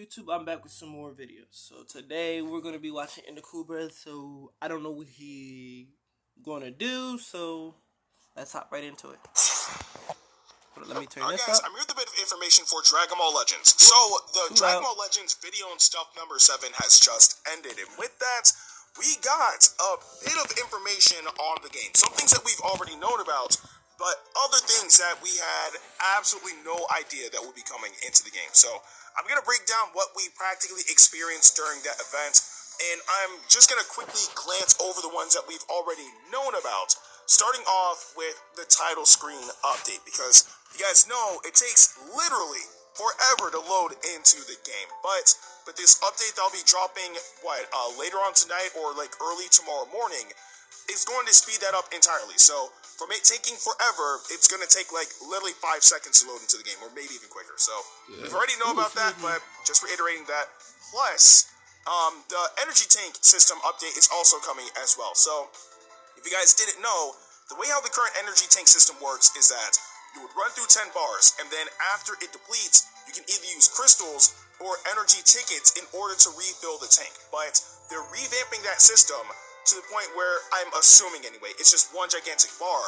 YouTube? I'm back with some more videos. So today we're gonna be watching In the Cool Breath. So I don't know what he gonna do. So let's hop right into it. Let me turn this guys, up. I'm here with a bit of information for Dragon Ball Legends. So the Dragon Ball Legends video and stuff number 7 has just ended, and with that, we got a bit of information on the game. Some things that we've already known about, but other things that we had absolutely no idea that would be coming into the game. So I'm going to break down what we practically experienced during that event, and I'm just going to quickly glance over the ones that we've already known about, starting off with the title screen update, because you guys know it takes literally forever to load into the game, but this update that I'll be dropping, later on tonight or like early tomorrow morning, is going to speed that up entirely. So from it taking forever, it's going to take like literally 5 seconds to load into the game, or maybe even quicker. So we've already know about that, but just reiterating that. Plus, the energy tank system update is also coming as well. So if you guys didn't know, the way how the current energy tank system works is that you would run through 10 bars, and then after it depletes, you can either use crystals or energy tickets in order to refill the tank. But they're revamping that system to the point where, I'm assuming anyway, it's just one gigantic bar,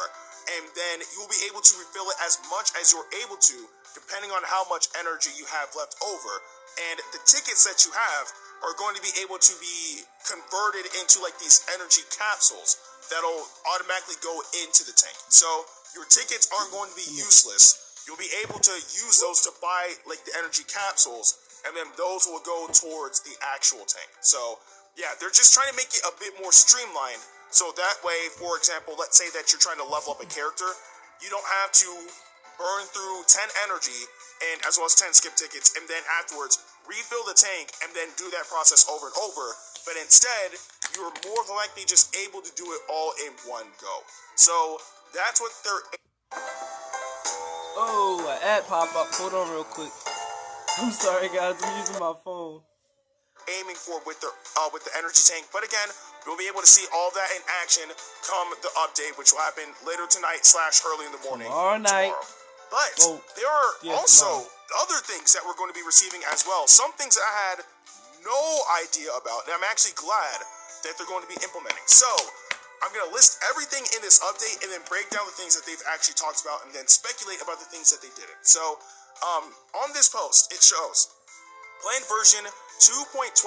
and then you'll be able to refill it as much as you're able to, depending on how much energy you have left over. And the tickets that you have are going to be able to be converted into like these energy capsules that'll automatically go into the tank. So your tickets aren't going to be useless. You'll be able to use those to buy like the energy capsules, and then those will go towards the actual tank. So yeah, they're just trying to make it a bit more streamlined, so that way, for example, let's say that you're trying to level up a character, you don't have to burn through 10 energy and as well as 10 skip tickets, and then afterwards refill the tank and then do that process over and over. But instead, you're more than likely just able to do it all in one go. So that's what they're... Oh, an ad pop up. Hold on real quick. I'm sorry guys, I'm using my phone. Aiming for with the energy tank. But again, we'll be able to see all that in action come the update, which will happen later tonight / early in the morning tomorrow. But there are also other things that we're going to be receiving as well. Some things that I had no idea about, and I'm actually glad that they're going to be implementing. So I'm going to list everything in this update and then break down the things that they've actually talked about and then speculate about the things that they didn't. So on this post, it shows planned version 2.12.0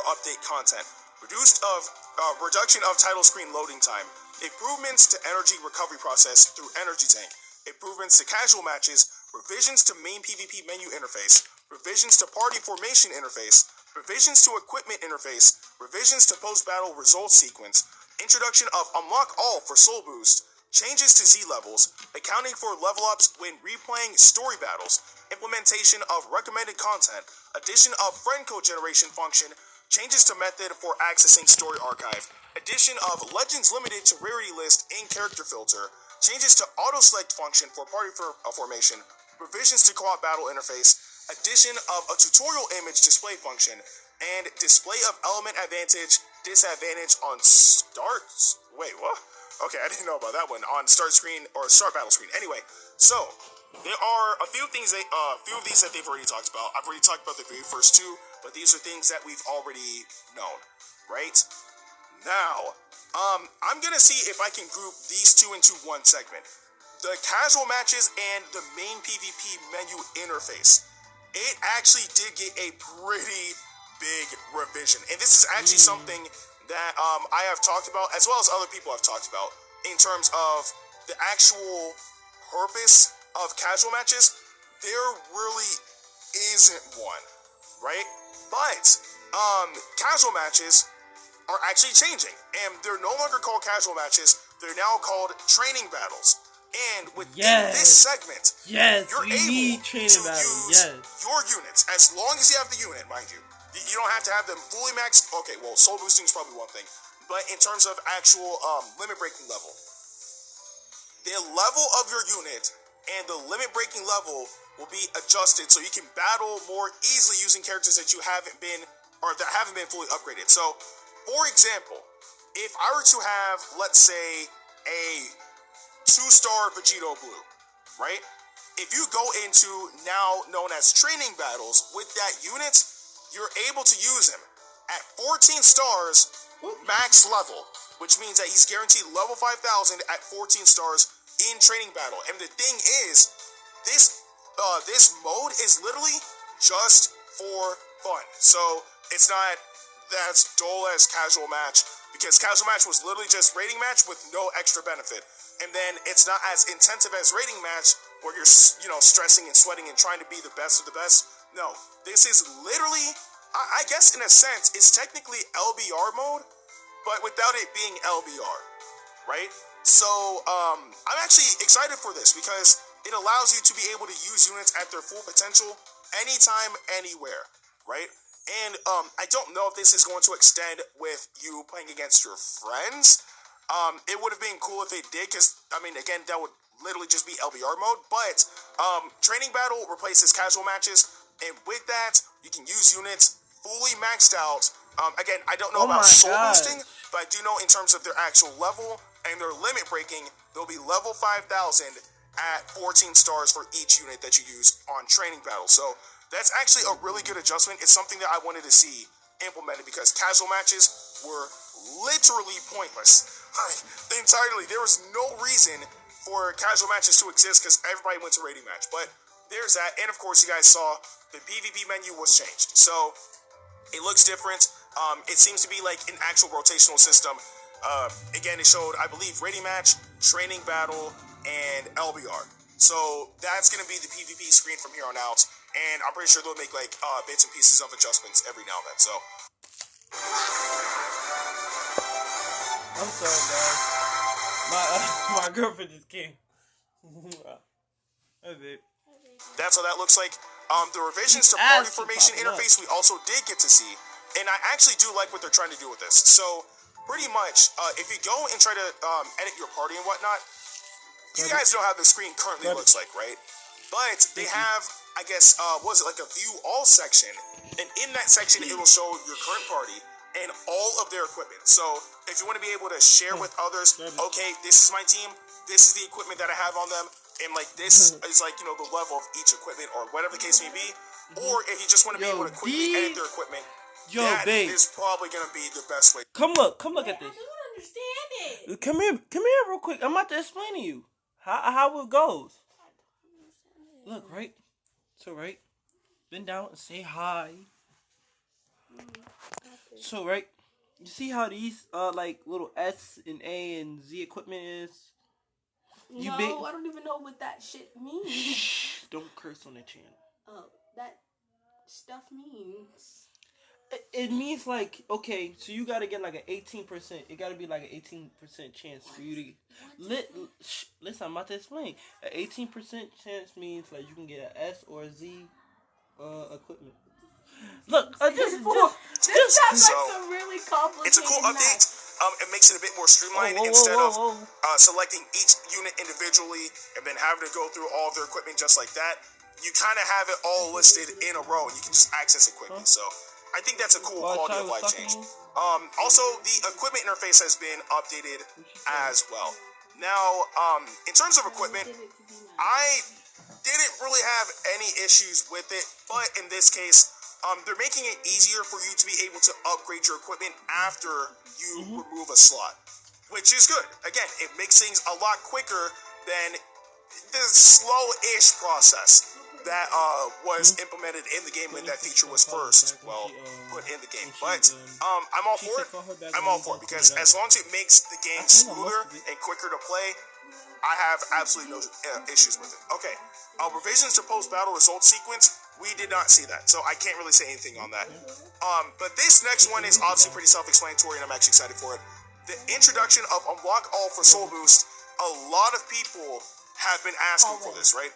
update content, reduction of title screen loading time, improvements to energy recovery process through energy tank, improvements to casual matches, revisions to main PvP menu interface, revisions to party formation interface, revisions to equipment interface, revisions to post-battle results sequence, introduction of unlock all for soul boost, changes to Z levels, accounting for level ups when replaying story battles, implementation of recommended content, addition of friend code generation function, changes to method for accessing story archive, addition of legends limited to rarity list in character filter, changes to auto select function for party formation, revisions to co-op battle interface, addition of a tutorial image display function, and display of element advantage disadvantage on start. Wait, what? Okay, I didn't know about that one. On start screen or start battle screen. Anyway, so there are a few things few of these that they've already talked about. I've already talked about the very first two, but these are things that we've already known, right? Now, I'm gonna see if I can group these two into one segment. The casual matches and the main PvP menu interface. It actually did get a pretty big revision, and this is actually something that I have talked about, as well as other people have talked about, in terms of the actual purpose of casual matches. There really isn't one, right? But casual matches are actually changing, and they're no longer called casual matches. They're now called training battles. And within this segment, you're able to use your units, as long as you have the unit, mind you. You don't have to have them fully maxed. Okay, well, soul boosting is probably one thing. But in terms of actual limit breaking level, the level of your unit and the limit breaking level will be adjusted so you can battle more easily using characters that haven't been fully upgraded. So, for example, if I were to have, let's say, a 2-star Vegito Blue, right? If you go into now known as training battles with that unit, you're able to use him at 14 stars max level, which means that he's guaranteed level 5,000 at 14 stars in training battle. And the thing is, this mode is literally just for fun. So it's not as dull as casual match, because casual match was literally just rating match with no extra benefit. And then it's not as intensive as rating match, where you're, stressing and sweating and trying to be the best of the best. No, this is literally, I guess in a sense, it's technically LBR mode, but without it being LBR, right? So, I'm actually excited for this, because it allows you to be able to use units at their full potential anytime, anywhere, right? And, I don't know if this is going to extend with you playing against your friends. It would have been cool if it did, because, again, that would literally just be LBR mode, but, training battle replaces casual matches, and with that, you can use units fully maxed out. Again, I don't know about soul boosting, but I do know in terms of their actual level and their limit breaking, they'll be level 5,000 at 14 stars for each unit that you use on training battle. So that's actually a really good adjustment. It's something that I wanted to see implemented, because casual matches were literally pointless. Entirely. There was no reason for casual matches to exist, because everybody went to rating match. But there's that. And of course, you guys saw the PvP menu was changed. So it looks different. It seems to be like an actual rotational system. Again, it showed, I believe, rating match, training battle, and LBR. So that's going to be the PvP screen from here on out. And I'm pretty sure they'll make like bits and pieces of adjustments every now and then. So I'm sorry, guys. My girlfriend just came. That's it. That's how that looks like. The revisions to party formation interface we also did get to see, and I actually do like what they're trying to do with this. So pretty much, if you go and try to edit your party and whatnot, you guys know how the screen currently looks like, right? But they have, I guess, like a view all section, and in that section it will show your current party and all of their equipment. So if you want to be able to share with others, okay, this is my team, this is the equipment that I have on them, and like this is like, the level of each equipment, or whatever the case may be. Or if you just want to be able to quickly edit their equipment, that is probably going to be the best way. Come look at this. I don't understand it. Come here real quick. I'm about to explain to you how it goes. Look, right? So, right? Bend down and say hi. So, right? You see how these like little S and A and Z equipment is? I don't even know what that shit means. Don't curse on the channel. Oh, that stuff means. It means like, okay, so you gotta get like an 18%. It gotta be like an 18% chance for you to listen, I'm about to explain. An 18% chance means like you can get an S or a Z equipment. Look, this sounds like some really complicated. It's a cool update. It makes it a bit more streamlined instead of selecting each unit individually and then having to go through all of their equipment just like that. You kind of have it all listed in a row, and you can just access it quickly. So I think that's a cool quality of life change. Also, the equipment interface has been updated as well. Now, in terms of equipment, I didn't really have any issues with it, but in this case, they're making it easier for you to be able to upgrade your equipment after you remove a slot, which is good. Again, it makes things a lot quicker than the slow-ish process that was implemented in the game when that feature was first, put in the game. But I'm all for it. I'm all for it, because as long as it makes the game smoother and quicker to play, I have absolutely no issues with it. Okay, revisions to post-battle result sequence. We did not see that, so I can't really say anything on that. But this next one is obviously pretty self-explanatory, and I'm actually excited for it. The introduction of Unlock All for Soul Boost. A lot of people have been asking for this, right?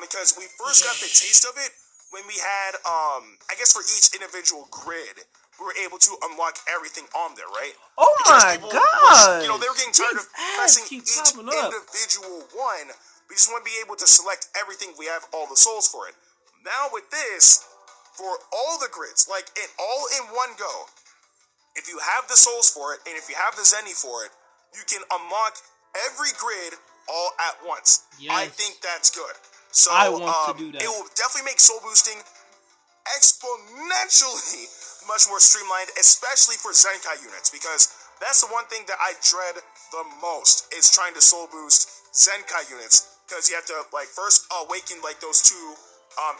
Because we first got the taste of it when we had, I guess for each individual grid, we were able to unlock everything on there, right? Oh my God! They were getting tired of pressing each individual one. We just want to be able to select everything. We have all the souls for it. Now with this, for all the grids, like all in one go, if you have the souls for it, and if you have the Zenny for it, you can unlock every grid all at once. Yes. I think that's good. So I want to do that. It will definitely make soul boosting exponentially much more streamlined, especially for Zenkai units, because that's the one thing that I dread the most, is trying to soul boost Zenkai units, because you have to, like, first awaken, like, those two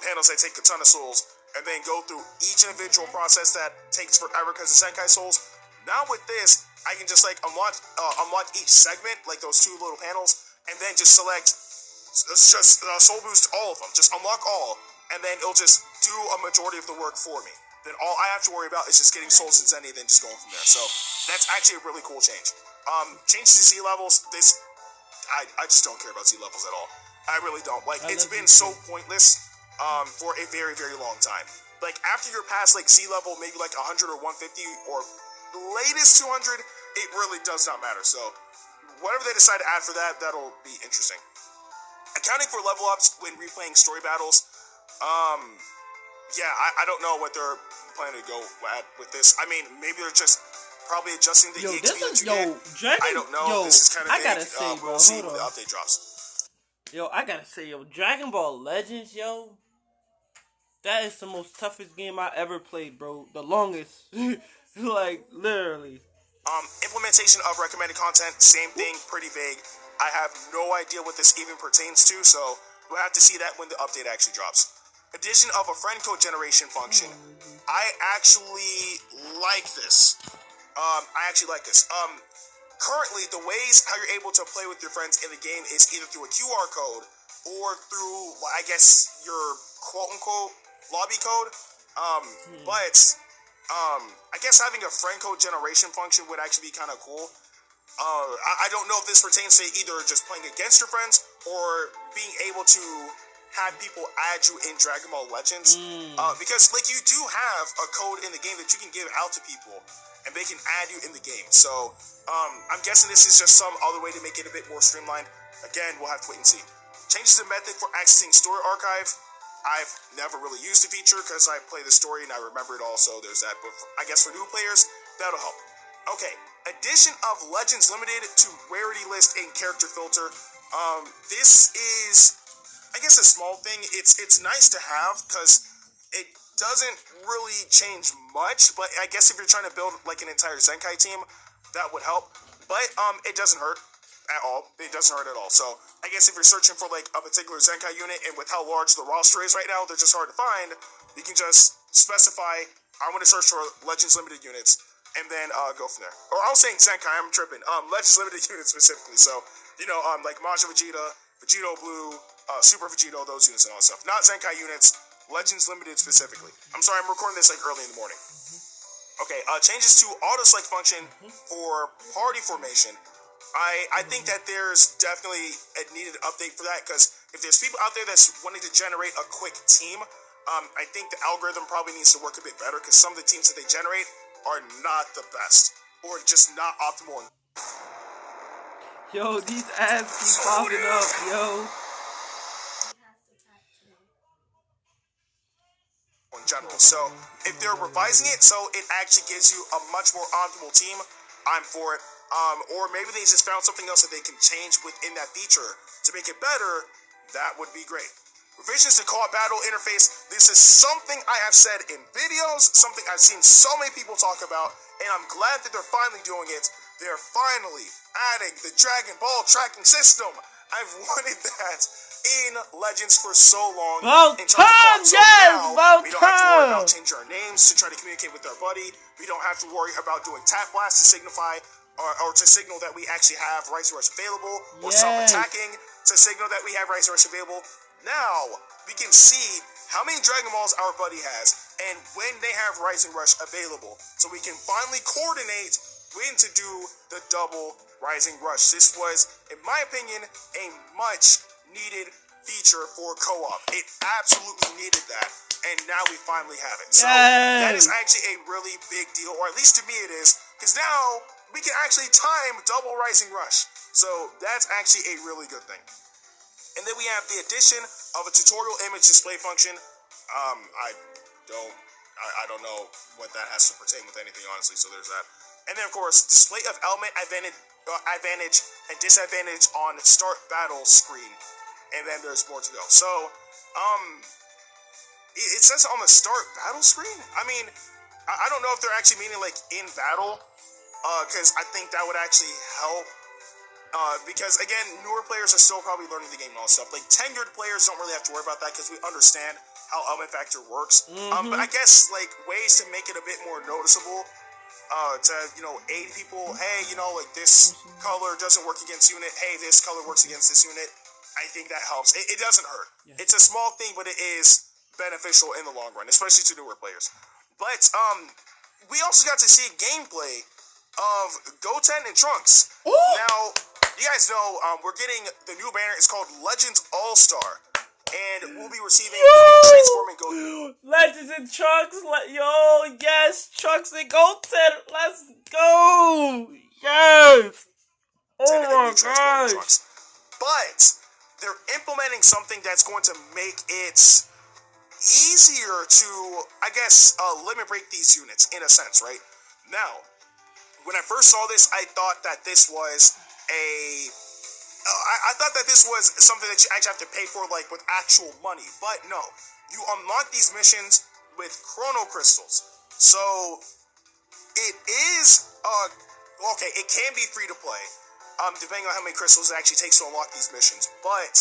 panels that take a ton of souls, and then go through each individual process that takes forever because of Zenkai souls. Now with this, I can just, like, unlock each segment, like those two little panels, and then just select, soul boost all of them, just unlock all, and then it'll just do a majority of the work for me. Then all I have to worry about is just getting souls and Zenny, and then just going from there. So that's actually a really cool change. Changes to Z levels. I just don't care about Z levels at all. I really don't. Like, it's been so pointless for a very, very long time. Like, after you're past, like, Z level, maybe like 100 or 150 or the latest 200, it really does not matter. So whatever they decide to add for that, that'll be interesting. Accounting for level ups when replaying story battles. Yeah, I don't know what they're planning to go at with this. I mean, maybe they're just probably adjusting the EXP that you get. I don't know. This is kind of I gotta say, bro, we'll see when the update drops. I gotta say, Dragon Ball Legends, that is the most toughest game I ever played, bro. The longest. Like, literally. Implementation of recommended content, same thing, pretty vague. I have no idea what this even pertains to, so we'll have to see that when the update actually drops. Addition of a friend code generation function. I actually like this. Currently, the ways how you're able to play with your friends in the game is either through a QR code or through, I guess, your quote-unquote lobby code. But I guess having a friend code generation function would actually be kind of cool. I don't know if this pertains to either just playing against your friends or being able to have people add you in Dragon Ball Legends. Because, like, you do have a code in the game that you can give out to people, and they can add you in the game. So, I'm guessing this is just some other way to make it a bit more streamlined. Again, we'll have to wait and see. Changes the method for accessing Story Archive. I've never really used the feature because I play the story and I remember it all, so there's that. But I guess for new players, that'll help. Okay, addition of Legends Limited to Rarity List and Character Filter. This is, I guess, a small thing. It's nice to have because it doesn't really change much, but I guess if you're trying to build like an entire Zenkai team, that would help. But it doesn't hurt at all. It doesn't hurt at all. So I guess if you're searching for like a particular Zenkai unit, and with how large the roster is right now, they're just hard to find, you can just specify, I want to search for Legends Limited units, and then go from there. Or I was saying Zenkai, I'm tripping. Legends Limited units specifically. So, like Majin Vegeta, Vegito Blue, Super Vegito, those units and all that stuff. Not Zenkai units, Legends Limited specifically. I'm sorry, I'm recording this like early in the morning. Okay, changes to auto-select function for party formation. I think that there's definitely a needed update for that, because if there's people out there that's wanting to generate a quick team, I think the algorithm probably needs to work a bit better, because some of the teams that they generate are not the best, or just not optimal. Yo, these ads keep popping up, yo. In general, so if they're revising it so it actually gives you a much more optimal team, I'm for it. Or maybe they just found something else that they can change within that feature to make it better. That would be great. Revisions to co-op battle interface. This is something I have said in videos, something I've seen so many people talk about, and I'm glad that they're finally doing it. They're finally adding the Dragon Ball tracking system. I've wanted that in Legends for so long. We don't have to worry about changing our names to try to communicate with our buddy. We don't have to worry about doing tap blast to signify or to signal that we actually have Rising Rush available, or stop attacking to signal that we have Rising Rush available. Now we can see how many Dragon Balls our buddy has and when they have Rising Rush available, so we can finally coordinate when to do the double Rising Rush. This was, in my opinion, a much needed feature for co-op. It absolutely needed that, and now we finally have it. So that is actually a really big deal, or at least to me it is, because now we can actually time double Rising Rush. So that's actually a really good thing. And then we have the addition of a tutorial image display function. I don't know what that has to pertain with anything, honestly, so there's that. And then, of course, display of element advantage and disadvantage on start battle screen. And then there's more to go. So, it says on the start battle screen. I mean, I don't know if they're actually meaning like in battle, because I think that would actually help. Because again, newer players are still probably learning the game and all stuff. Like tenured players don't really have to worry about that because we understand how element factor works. But I guess like ways to make it a bit more noticeable, to aid people. Hey, like this color doesn't work against unit. Hey, this color works against this unit. I think that helps. It doesn't hurt. Yeah. It's a small thing, but it is beneficial in the long run, especially to newer players. But we also got to see gameplay of Goten and Trunks. Ooh! Now, you guys know we're getting the new banner. It's called Legends All-Star. And we'll be receiving Transforming Goten. Legends and Trunks. Yes. Trunks and Goten. Let's go. Yes. Oh my gosh. But they're implementing something that's going to make it easier to, I guess, limit break these units, in a sense, right? Now, when I first saw this, I thought that this was I thought that this was something that you actually have to pay for, like, with actual money. But no, you unlock these missions with chrono crystals. So, it is, okay, it can be free to play, depending on how many crystals it actually takes to unlock these missions. But,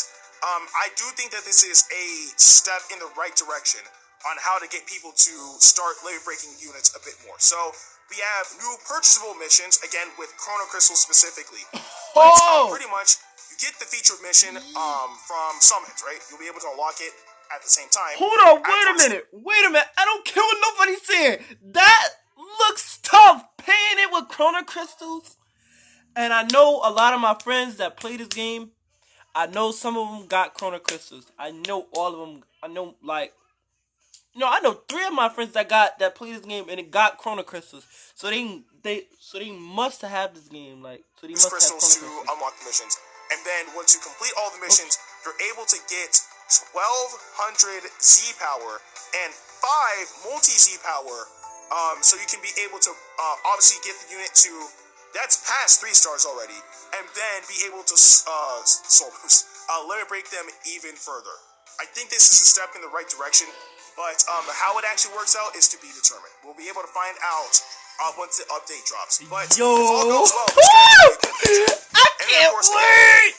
I do think that this is a step in the right direction on how to get people to start limit breaking units a bit more. So, we have new purchasable missions, again, with chrono crystals specifically. But, pretty much, you get the featured mission from summons, right? You'll be able to unlock it at the same time. Hold on, wait a minute. I don't care what nobody's saying. That looks tough, paying it with chrono crystals. And I know a lot of my friends that play this game, I know some of them got chrono crystals. I know all of them. I know, I know 3 of my friends that play this game and it got chrono crystals. So they must have this game. So they must have crystals to unlock the missions. And then once you complete all the missions, you're able to get 1200 Z power and 5 multi Z power. So you can be able to obviously get the unit to, that's past 3 stars already, and then be able to soul boost, limit break them even further. I think this is a step in the right direction. But how it actually works out is to be determined. We'll be able to find out once the update drops. But if all goes well, I can't wait!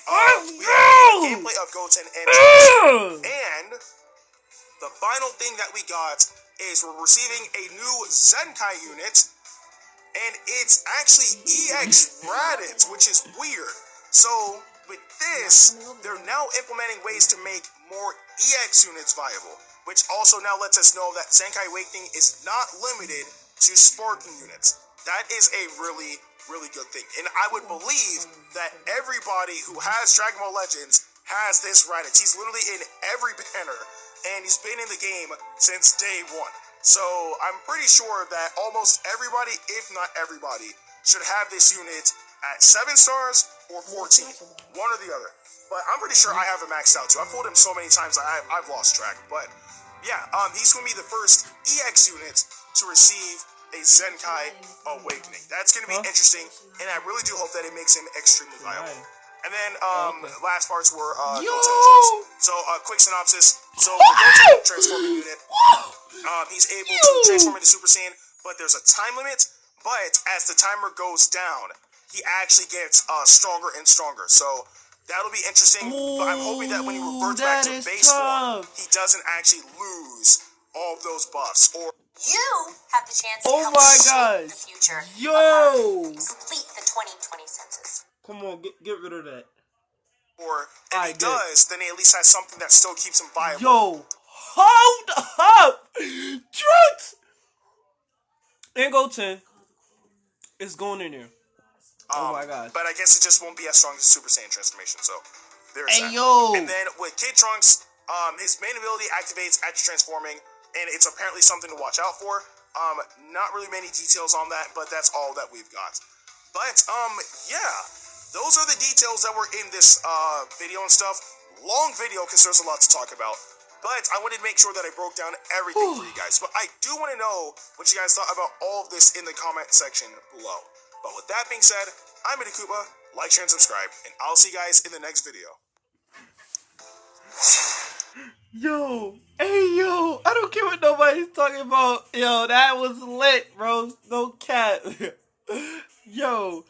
We have the gameplay of Goten and Trunks. And the final thing that we got is we're receiving a new Zenkai unit, and it's actually EX Raditz, which is weird. So with this, they're now implementing ways to make more EX units viable, which also now lets us know that Zenkai Awakening is not limited to Sparking units. That is a really, really good thing. And I would believe that everybody who has Dragon Ball Legends has this Raditz. He's literally in every banner, and he's been in the game since day 1. So I'm pretty sure that almost everybody, if not everybody, should have this unit at 7 stars or 14. One or the other. But I'm pretty sure I have it maxed out too. I've pulled him so many times I've lost track. But yeah, he's going to be the first EX unit to receive a Zenkai Awakening. That's going to be interesting, and I really do hope that it makes him extremely viable. And then, last parts were Goten. So, quick synopsis. So, the Goten transforming unit, he's able to transform into Super Saiyan, but there's a time limit. But as the timer goes down, he actually gets stronger and stronger. So, that'll be interesting, but I'm hoping that when he reverts back to base form, he doesn't actually lose all of those buffs. Or you have the chance to help shape the future. Complete the 2020 census. Come on, get rid of that. Or if he does, then he at least has something that still keeps him viable. Yo, hold up! Trunks and Goten is going in there. Oh my god. But I guess it just won't be as strong as Super Saiyan transformation, so there's that. Yo. And then with Kid Trunks, his main ability activates after transforming, and it's apparently something to watch out for. Not really many details on that, but that's all that we've got. But, yeah, those are the details that were in this video and stuff. Long video, because there's a lot to talk about. But I wanted to make sure that I broke down everything for you guys. But I do want to know what you guys thought about all of this in the comment section below. But with that being said, I'm Itakuba. Like, share, and subscribe. And I'll see you guys in the next video. Yo, hey, yo, I don't care what nobody's talking about. Yo, that was lit, bro. No cap. Yo,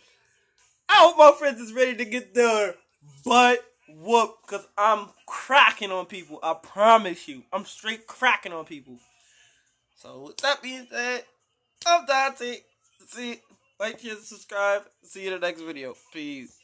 I hope my friends is ready to get their butt whooped, because I'm cracking on people. I promise you. I'm straight cracking on people. So, with that being said, I'm Dante. See, like, share, subscribe. See you in the next video. Peace.